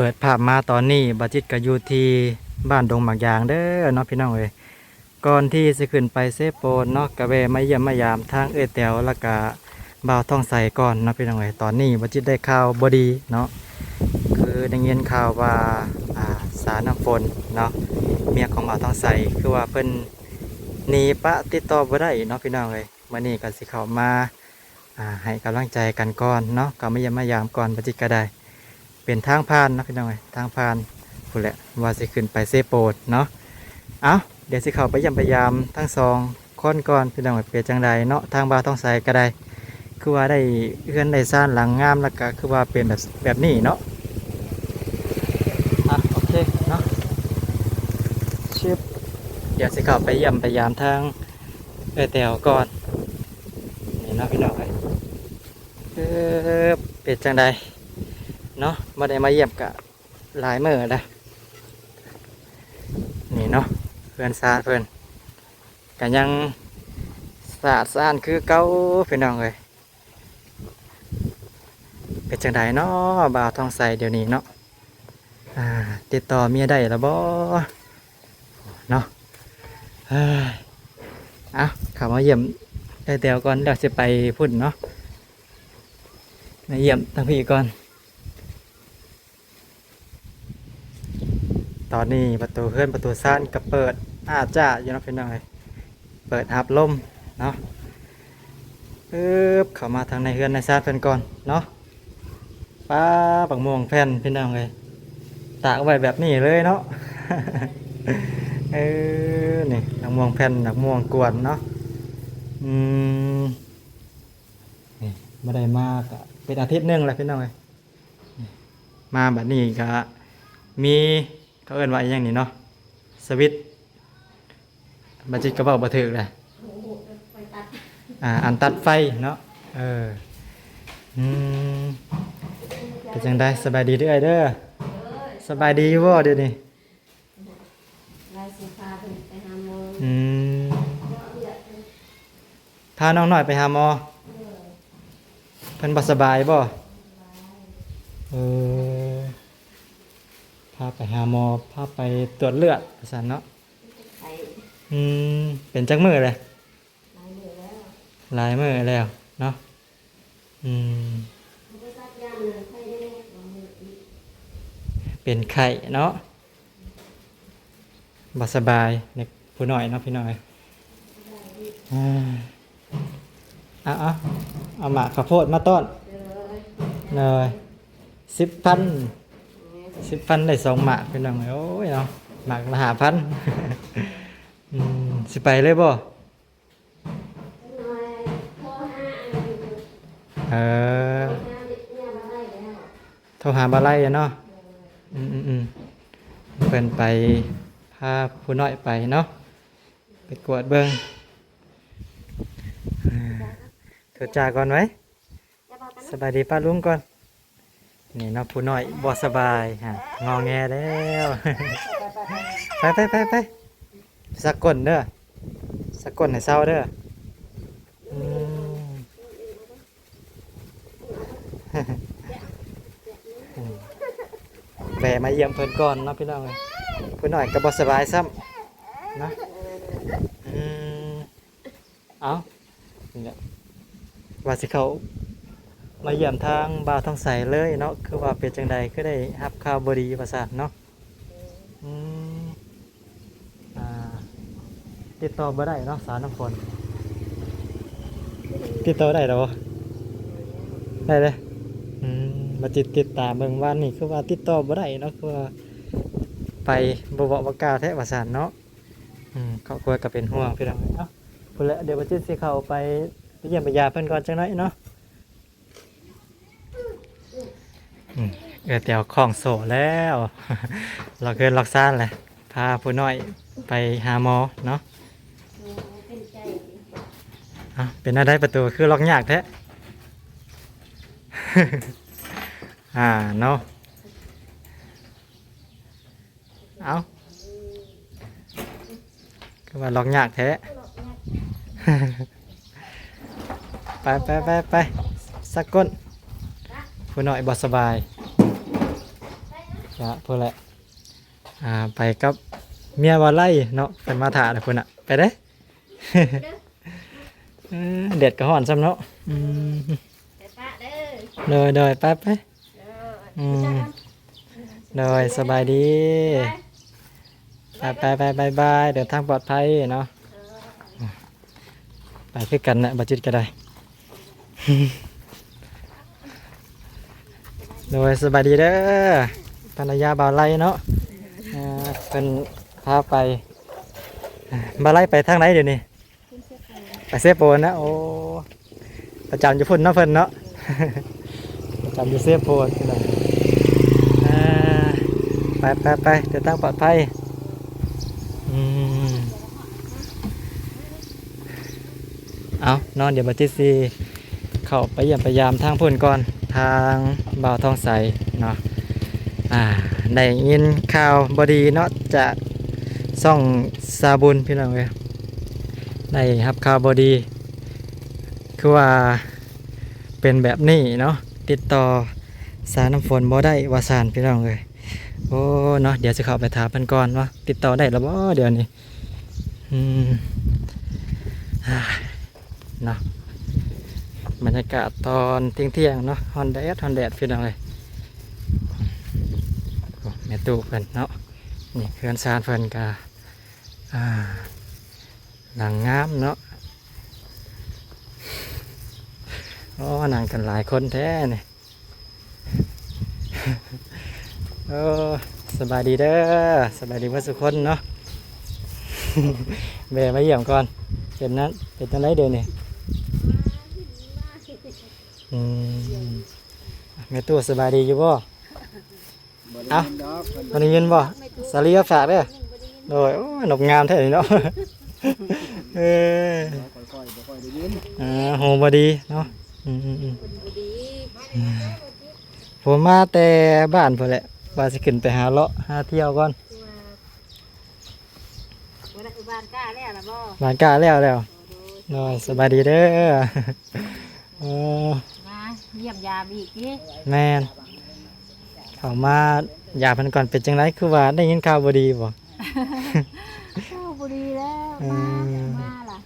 เปิดภาพมาตอนนี้บาจิตก็อยู่ที่บ้านดงหมากยางเด้อเนาะพี่น้องเอ้ยก่อนที่จะขึ้นไปเซโปนเนาะกะแวะมาเยี่ยมมายามทางแตวแล้วก็บ่าวท่องใส่ก่อนเนาะพี่น้องเอ้ยตอนนี้บาจิตได้ข่าวบดีเนาะคือได้ยินข่าวว่าสารน้ำฝนเนาะเมียของบ่าวท่องใส่คือว่าเพิ่นหนีปะติดต่อบ่ได้เนาะพี่น้องเอ้ยมื้อนี้ก็สิเข้ามาให้กำลังใจกันก่อนเนาะก็มาเยี่ยมมายามก่อนบาจิตก็ได้เป็นทางผ่านนะพี่น้องเอ้ยทางผ่านพูดแหละว่าสิขึ้นไปเซโปดเนาะเอาเดี๋ยวสิเข้าไปยำพยายามทั้งสองคนก่อนพี่น้องเอ้ยเปลี่ยนจังใดเนาะทางบ่าวต้องใส่ก็ได้คือว่าได้เอื้อนได้ซ่านหลังงามแล้วก็คือว่าเป็นแบบนี้เนาะโอเคเนาะชิบเดี๋ยวสิเข้าไปยำพยายามทางแถวก่อนนี่เนาะพี่น้องเอ้ยเป็นจังใดเนาะมาได้มาเยี่ยมกะหลายมื้อแล้วนี่เนาะเพื่อนซาเพื่อนกันยังสะอาดสะอ้านคือเก่าพี่น้องเลยเป็นจังใดเนาะบ่าวทองใสเดี๋ยวนี้เนาะติดต่อเมียได้แล้วบ่เนาะเอาเข้ามาเยี่ยมได้เดี๋ยวก่อนเดี๋ยวจะไปพุ่นเนาะมาเยี่ยมทั้งพี่ก่อนตอนนี้ประตูเพื่อนประตูซ่านก็เปิดจ้าอยู่เนาะพี่น้องเลยเปิดหับลมเนาะเข้ามาทางในเฮือนในซ่านเพื่อนก่อนเนาะป้าบักม่วงแผ่นพี่น้องเลยตากไว้แบบนี้เลยเนาะ นี่บักม่วงแผ่นบักม่วงกวนเนาะนี่ไม่ได้มากเป็นอาทิตย์นึงแหละพี่น้องเลยมาแบบนี้ก็มีเขาเอิ้นว่าอย่างนี้เนาะสวิตช์บัจิตกระเป๋าบัถึกเลยอันตัดไฟเนาะเป็นจังได้สบายดีเด้อเด้อสบายดีบ่เดี๋ยวนี้พาน้องหน่อยไปหาหมอเพิ่นบ่สบายบ่พาไปหาหมอพาไปตรวจเลือดประสานเนาะเป็นจักมื้อเลยหลายมื้อแล้วเนาะเป็นไข้เนาะบ่สบายเด็กผู้น้อยเนาะพี่น้อยเอาหมากข้าวโพดมาต้อนเลย10,000ได้2หมากพี่น้องโอ้ยเนาะหมากละ5,000 สิไปเลยบ่โทรหาบาไลเนาะเพิ่นไปพาผู้น้อยไปเนาะไปกวดเบิ่งโทรจากก่อนไว้สบายดีป้าลุงก่อนนี่เนาะผู้น้อยบ่สบายงอแงแล้วไปสักก้นเด้อสักก้นให้เศร้าเด้อแวะมาเยี่ยมเพิ่นก่อนเนาะพี่น้องเพิ่นหน่อยก็บ่สบายซ้ำนะเอาว่าสิเขามาเยี่ยมทางบ่าวทองใสเลยเนาะคือว่าเป็นจังใดคือได้รับข่าวบ่ดีประสาทเนาะติดต่อบ่ได้เนาะสารน้ำฝนติดต่อได้หรอได้เลยมาติดตามเบิ่งวันนี่คือว่าติดต่อบ่ได้เนาะคือว่าไปบ่บอกบ่กล้าแท้ว่าซั่นเนาะครอบครัวก็เป็นห่วงพี่น้องเนาะพุ่นแหละเดี๋ยวบ่จิตสิเข้าไปเยี่ยมไปยาเพิ่นก่อนจังน้อยเนาะแถวของโสแล้ว เราเกินล็อกซ่านแหละพาผู้น้อยไปหาหมอเนาะเป็นอะไรประตูคือล็อกยากแท้เนาะเอาก็ว่าล็อกยากแท้ ไปสักก้นผู้น้อยบ่สบาย จะพูดแหละไปกับเมียว่าไล่เนาะเป็นมาถ่าเลยคุณอะไปเด้ เด็ดกระห่อนซ้ำเนาะเลยไปเลยสบายดีไปบายเดินทางปลอดภัยเนาะไปคือกันนะบัจิตก็ได้ โดยสบายดีเด้อภรรยาบ่าวไล่เนาะเป็นพาไปบ่าวไล่ไปทางไหนเดี๋ยวนี้ไปเซโปนนะโอ้ประจำอยู่พุ่นเนาะเพิ่นเนาะ ประจำอยู่เซโปนไปเดินทางปลอดภัยเอานอนเดี๋ยวบัจิตสิเข้าไปเยี่ยมพยายามทางพุ่นก่อนทางบ่าวทองใสเนาะได้ยินข่าวบดีเนาะจากซ่องซาบุญพี่น้องเอ้ยได้รับข่าวบดีคือว่าเป็นแบบนี้เนาะติดต่อสารน้ำฝนบ่ได้ว่าสารพี่น้องเอ้ยโอ้เนาะเดี๋ยวจะเข้าไปถามเพิ่นก่อนว่าติดต่อได้หรือบ่เดี๋ยวนี้เนาะบรรยากาศตอนเที่ยงเนาะฮอนแดดพี่น้องเลยแม่ตู้เพิ่นเนาะนี่เพื่อนซานเพิ่นกะหนังงามเนาะโอ้หนังกันหลายคนแท้เนี่ย โอ้สบายดีเด้อสบายดีเพื่อนสุกคนเนาะ แม่มาเยี่ยมก่อนเป็นนั้นเป็นจังไดเดี๋ยวนี้แม่ตู้สบายดีอยู่บ่เอ้าวันนี้ยินบ่สาลีฝากเด้อโดยโอ้หนกงามแท้นี่เนาะ โหบ่ดีเนาะผมมาแต่บ้านพุ่นแหละว่าสิขึ้นไปหาเลาะหาเที่ยวก่อนบ้านกล้าแล้วล่ะบ่บ้านกล้าแล้วโดยสบายดีเด้อมาเยี่ยมยามอีกทีแม่นเข้ามายาเพิ่นก่อนเป็นจังไดคือว่าได้ยินข่าวบ่ดีบ่ ข่าวบ่ดีแล้วมาล่ะ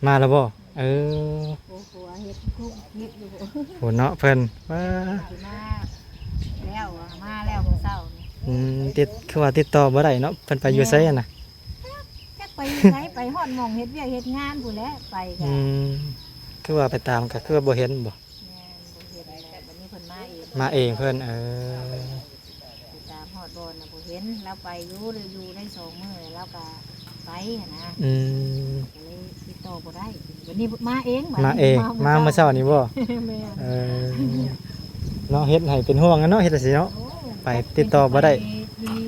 มาแล้วบ่โอ้โหเฮ็ดคุกเฮ็ดอยู่โหเนาะเพิ่นมาแล้วมาแล้วมื้อเช้านี่ติดคือว่าติดต่อบ่ได้เนาะเพิ่นไปอยู่ไสน่ะจักไปอยู่ไสไปฮอดหม่องเฮ็ดเวียกเฮ็ดงานพู้นแหละไปก็คือว่าไปตามก็คือบ่เห็นบ่มาเองเพื่อนตามหอดบอลนะผมเห็นแล้วไปอยู่ได้2 มื้อแล้วก็ไปนะเลยติดต่อบ่ได้วันนี้มาเองมาเมื่อเช้านี้บ่เนาะเฮ็ดให้เป็นห่วงกันเนาะเฮ็ดจังซี่เนาะไปติดต่อบ่ได้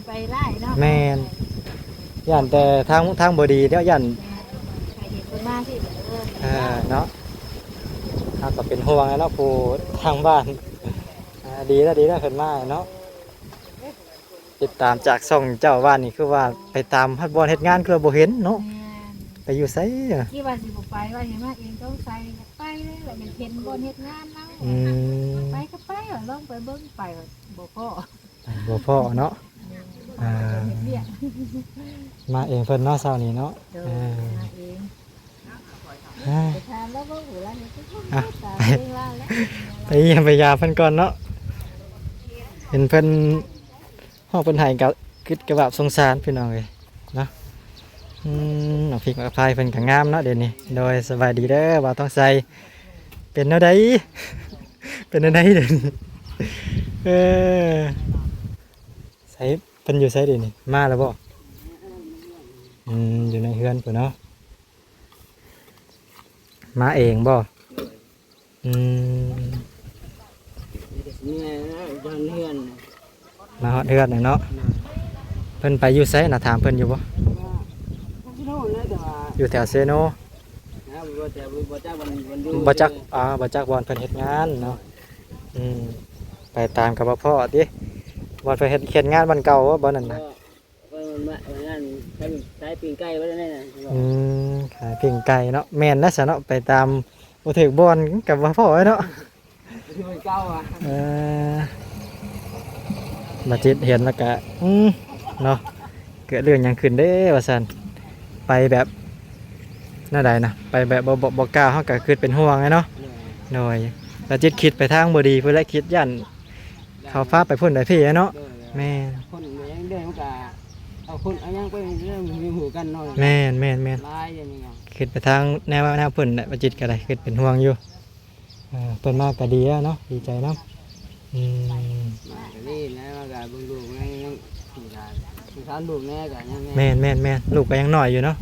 ไปไล่เนาะแม่นย่านแต่ทางบ่ดีเด้อย่านไปเฮ็ดเพิ่นมาสิเนาะถ้าก็เป็นห่วงเนาะผู้ทางบ้านดีแล้วเพิ่นมาเนาะติดตามจากช่องเจ้าบ้านนี่คือว่าไปตามฮัดบอลเฮ็ดงานคือบ่เห็นเนาะไปอยู่ไสที่ว่าสิบ่ไปว่าเห็นว่าเองต้องใส่ไปเลยแล้วมันเห็นบอลเฮ็ดงานเนาะไปก็ไปลองไปเบิ่งไปบ่พอเนาะมาเองเพิ่นเนาะเช้านี้เนาะมาเองไปถามแล้วบ่ฮู้แล้วนี่ไปเยี่ยมไปยาเพิ่นก่อนเนาะเห็นเพิ่นห้องเพิ่นให้กับคิดกระบะสงสารพี่น้องเอ้ยเนาะน้องพริกมาพายเพิ่นก็งามเนาะเดี๋ยวนี้โดยสบายดีเด้อบ่าวต้องใส่เป็นแนวใด เป็นแนวใดเดี๋ยวนี้ใส่เพิ่นอยู่ไสเดี๋ยวนี้มาแล้วบ่อยู่ในเฮือนพุ่นเนาะมาเองบ่มาฮอดเฮือนเนาะเพิ่นไปอยู่ไสน่ะถามเพิ่นอยู่บ่อยู่แถวเซโนบ่จักบ่อนเพิ่นเฮ็ดงานเนาะไปตามกับพ่อติบ่อนเพิ่นเฮ็ดงานบ้านเก่าบ่นั่นน่ะขายปิ้งไก่บ่ได้น่ะขายปิ้งไก่เนาะแม่นนะซะเนาะไปตามบ่ถึกบ่อนกับพ่อเนาะอยู่เก่าอ่ะ บาจิตเห็นแล้วก็เนาะเกิดเรื่องหยังขึ้นเด้ว่าซั่นไปแบบน่าใดนะไปแบบบ่กล้าเฮาก็คือเป็นห่วงไงเนาะหน่อยบาจิตคิดไปทางบ่ดีเพิ่นและคิดยันเขาฟ้าไปพุ่นได้พี่เนาะแม่น คนยังเดินมันก็เอาคนเอายังไปเรื่องมีหูกันหน่อย แม่น ลายอย่างเงี้ย คิดไปทางแนวเพิ่นน่ะบาจิตก็ได้คิดเป็นห่วงอยู่เพิ่นมาก็ดีแล้วเนาะดีใจเนาะมาก็นี่นะมาก็บึงลูกยังสี่ทานสี่ทานลูกแน่กันยัง แม่นลูกก็ยังน้อยอยู่เนาะ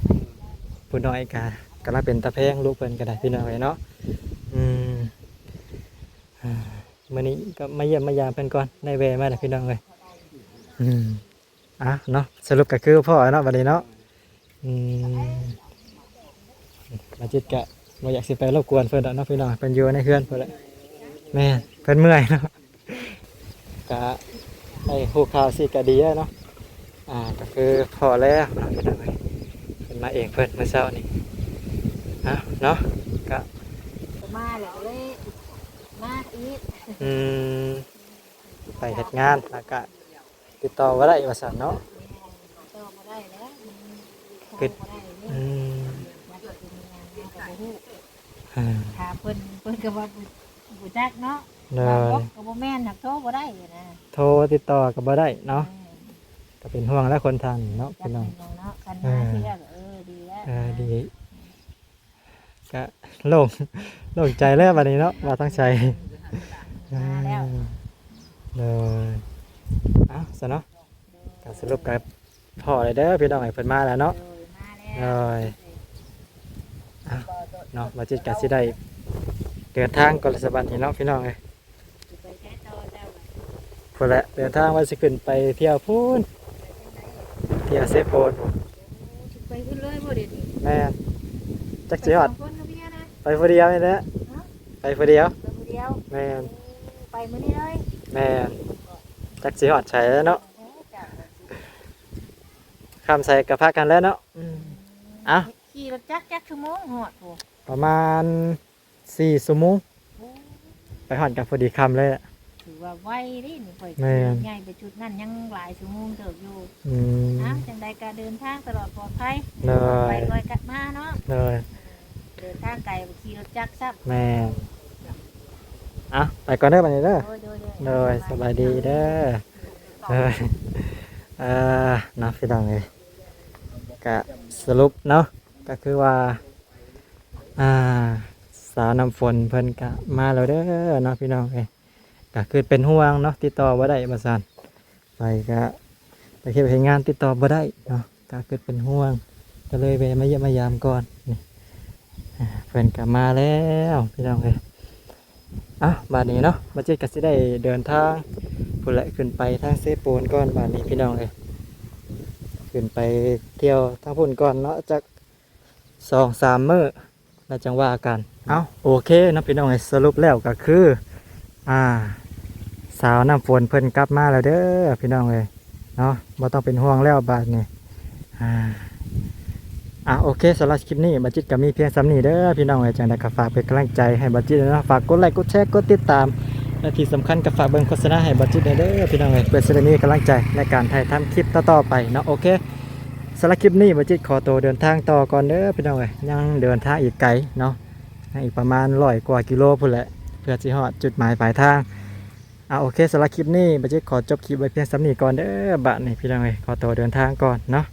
ผู้น้อยก็กำลังเป็นตาแพงลูกเพิ่นก็ได้พี่น้องเอ้ยเนาะมื้อนี้ก็มาเยี่ยมมายามเพิ่นก่อนได้แวะมาแล้วพี่น้องเอ้ยเนาะสรุปก็คือพ่อเนาะบัดนี้เนาะมาจิตก็บ่อยากสิไปรบกวนเพิ่นดอกเนาะพี่น้องเพิ่นอยู่ในเฮือนเพิ่นแหละแม่นเพิ่นเมื่อยเนาะก็ได้ฮู้ข่าวสิก็ดีแล้วเนาะก็คือพอแล้วเนาะพี่น้องเอ้ยเพิ่นมาเองเพิ่นเมื่อเช้านี้เนาะก็ มาแล้วเลยมาอีก ไปเฮ็ดงานแล้วก็ติดต่อบ่ได้ว่าซั่นเนาะ ต่อมาได้แล้วมันต่อ คือ มาได้เลย อืม มาเกิดเป็นงานกับผู้ อ่า ถามเพิ่นก็ว่าผู้จักเนาะ เด้ บาง อ บอกก็บ่แม่นหักโทรบ่ได้นะ โทรติดต่อก็บ่ได้เนาะก็เป็นห่วงแล้วคนทางเนาะ จั พี่ ก น้อง เป็นเนาะกันมาเที่ยวก็ดีแล้ว ดีก็โล่งใจแล้วบัดนี้เนาะว่าต้องใช้ มาแล้ว เลยซะเนาะก็สรุปกับพ่อเลยเด้อพี่น้องให้เพิ่นมาแล้วเนาะ มาแล้ เล วย เนาะมาจิตก็สิได้เดินทางก่อนสบัดนี้เนาะพี่น้องเอ้ย ไปแค่ต่อเจ้า พุ่นแหละเดินทางว่าสิขึ้นไปเที่ยวพูนเที่ยวเซโปน ไปขึ้นเลยบ่เดี๋ยวนี้ แม่นจักสิฮอด คนกับเมียนะ ไปผู้เดียวนี่แหละไปผู้เดียว ไปผู้เดียว แม่น ไปมื้อนี้เลย แม่นจักสิฮอดใช้แล้วเนาะคำใส่กับพากันแล้วเนาะอ่ะ ขี่รถจักรชั่วโมงหอดโอ้ ประมาณ4 ชั่วโมงไปฮอดกับพอดีคำเลยอะ ถือว่าไวดินี่ข่อย แม่น ใหญ่ไปจุดนั้นยังหลายชั่วโมงเติบอยู่ อืม จังใดก็เดินทางตลอดปลอดภัย เลย ไปลอยกัดมาเนาะ เลย เดินทางไกลขี่รถจักรซับ แม่นไปก่อนเด้อบัดนี้เด้อ โดย เลยสบายดีเด้อเลยเนาะพี่น้องเลยก็สรุปเนาะก็คือว่าสาวน้ำฝนเพิ่นก็มาแล้วเด้อเนาะพี่น้องเลยก็คือเป็นห่วงเนาะติดต่อบ่ได้บ่ซั่นไปก็ไปเฮ็ดงานติดต่อบ่ได้เนาะก็คือเป็นห่วงก็เลยแวะมาเยี่ยมมายามก่อนนี่เพิ่นก็มาแล้วพี่น้องเลยบาดนี้เนาะบัดนี้ก็สิได้เดินทางพุ่นแหละขึ้นไปทางเซโปนก่อนบาดนี้พี่น้องเลยขึ้นไปเที่ยวทางพุ่นก่อนเนาะจัก2-3 มื้อแล้วจังว่ากันโอเคเนาะพี่น้องเลยสรุปแล้วก็คือสาวน้ำฝนเพิ่นกลับมาแล้วเด้อพี่น้องเลยเนาะบ่ต้องเป็นห่วงแล้วบาดนี้โอเคสำหรับคลิปนี้บัดจิตก็มีเพียงซ้ำนี้เด้อพี่น้องเอ้ยจังได๋ก็ฝากเป็นกำลังใจให้บัดจิตนะฝากกดไลค์กดแชร์กดติดตามและที่สำคัญก็ฝากเบิ่งโฆษณาให้บัดจิตเด้อพี่น้องเอ้ยเพื่อจะได้มีกำลังใจในการถ่ายทำคลิปต่อๆไปเนาะโอเคสำหรับคลิปนี้บัดจิตขอตัวเดินทางต่อก่อนเด้อพี่น้องเอ้ยยังเดินทางอีกไกลเนาะอีกประมาณ100 กว่ากิโลพุ่นแหละเพื่อสิฮอดจุดหมายปลายทางโอเคสำหรับคลิปนี้บัดจิตขอจบคลิปไว้เพียงซ้ำนี้ก่อนเด้อบัดนี้พี่น้องเอ้ยขอตัวเดินทางก่อนเนาะ